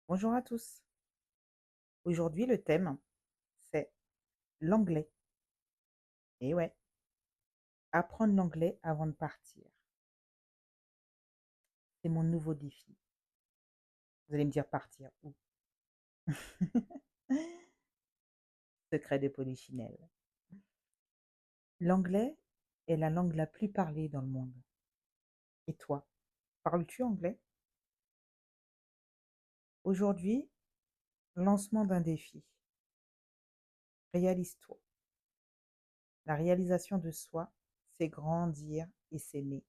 Bonjour à tous. Aujourd'hui, le thème, c'est l'anglais. Et ouais, apprendre l'anglais avant de partir. C'est mon nouveau défi. Vous allez me dire partir où? Secret de Polichinelle. L'anglais est la langue la plus parlée dans le monde. Et toi, parles-tu anglais? Aujourd'hui, lancement d'un défi. Réalise-toi. La réalisation de soi, c'est grandir et s'aimer.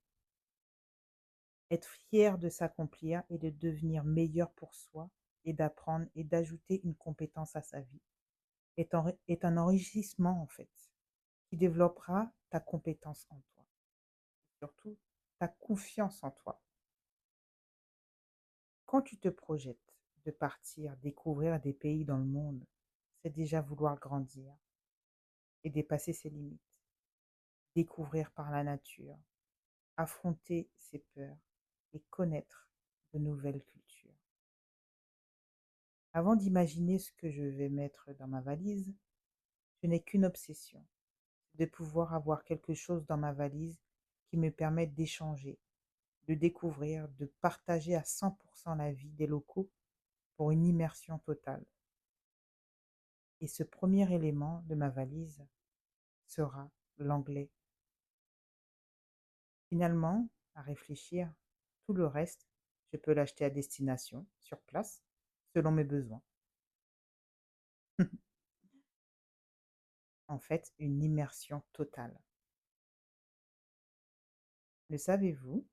Être fier de s'accomplir et de devenir meilleur pour soi et d'apprendre et d'ajouter une compétence à sa vie est un enrichissement en fait, qui développera ta compétence en toi, surtout ta confiance en toi. Quand tu te projettes de partir découvrir des pays dans le monde, c'est déjà vouloir grandir et dépasser ses limites, découvrir par la nature, affronter ses peurs et connaître de nouvelles cultures. Avant d'imaginer ce que je vais mettre dans ma valise, je n'ai qu'une obsession, de pouvoir avoir quelque chose dans ma valise qui me permette d'échanger, de découvrir, de partager à 100% la vie des locaux pour une immersion totale. Et ce premier élément de ma valise sera l'anglais. Finalement, à réfléchir, tout le reste, je peux l'acheter à destination, sur place, selon mes besoins. En fait, une immersion totale. Le savez-vous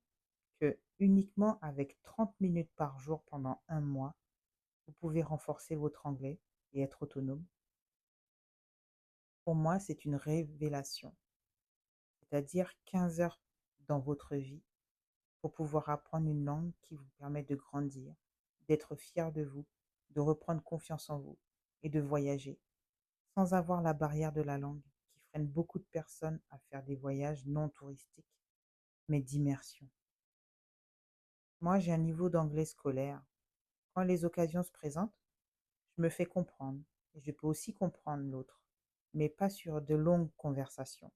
que uniquement avec 30 minutes par jour pendant un mois, vous pouvez renforcer votre anglais et être autonome? Pour moi, c'est une révélation, c'est-à-dire 15 heures dans votre vie pour pouvoir apprendre une langue qui vous permet de grandir, d'être fier de vous, de reprendre confiance en vous et de voyager sans avoir la barrière de la langue qui freine beaucoup de personnes à faire des voyages non touristiques, mais d'immersion. Moi, j'ai un niveau d'anglais scolaire. Quand les occasions se présentent, je me fais comprendre et je peux aussi comprendre l'autre, mais pas sur de longues conversations.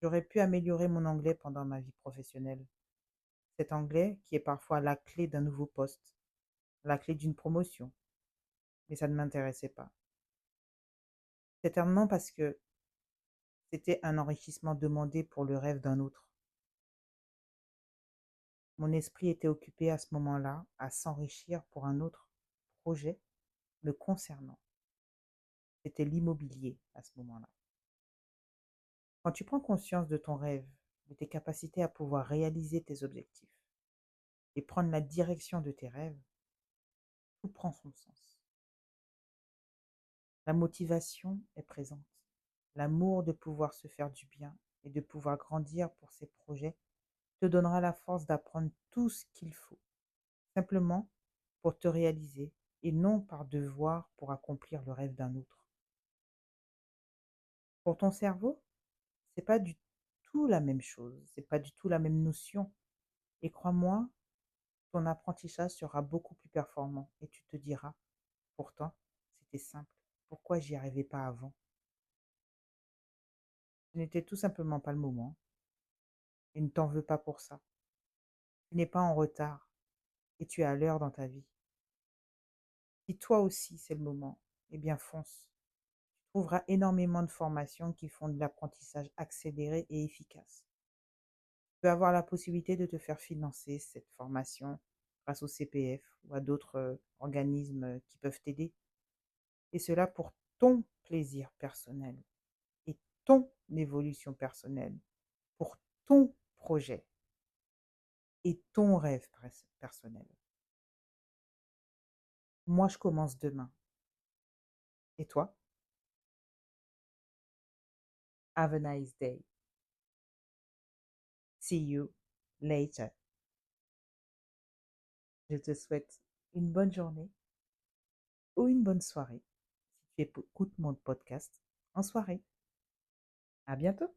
J'aurais pu améliorer mon anglais pendant ma vie professionnelle. Cet anglais qui est parfois la clé d'un nouveau poste, la clé d'une promotion, mais ça ne m'intéressait pas. Certainement parce que c'était un enrichissement demandé pour le rêve d'un autre. Mon esprit était occupé à ce moment-là à s'enrichir pour un autre projet me concernant. C'était l'immobilier à ce moment-là. Quand tu prends conscience de ton rêve, de tes capacités à pouvoir réaliser tes objectifs et prendre la direction de tes rêves, tout prend son sens. La motivation est présente. L'amour de pouvoir se faire du bien et de pouvoir grandir pour ses projets te donnera la force d'apprendre tout ce qu'il faut, simplement pour te réaliser et non par devoir pour accomplir le rêve d'un autre. Pour ton cerveau, c'est pas du tout la même chose, c'est pas du tout la même notion. Et crois-moi, ton apprentissage sera beaucoup plus performant et tu te diras, pourtant, c'était simple. Pourquoi j'y arrivais pas avant? Ce n'était tout simplement pas le moment et ne t'en veux pas pour ça. Tu n'es pas en retard et tu es à l'heure dans ta vie. Si toi aussi c'est le moment, eh bien fonce. Tu trouveras énormément de formations qui font de l'apprentissage accéléré et efficace. Tu peux avoir la possibilité de te faire financer cette formation grâce au CPF ou à d'autres organismes qui peuvent t'aider. Et cela pour ton plaisir personnel et ton évolution personnelle, pour ton projet et ton rêve personnel. Moi, je commence demain. Et toi? Have a nice day. See you later. Je te souhaite une bonne journée ou une bonne soirée si tu écoutes mon podcast en soirée. À bientôt.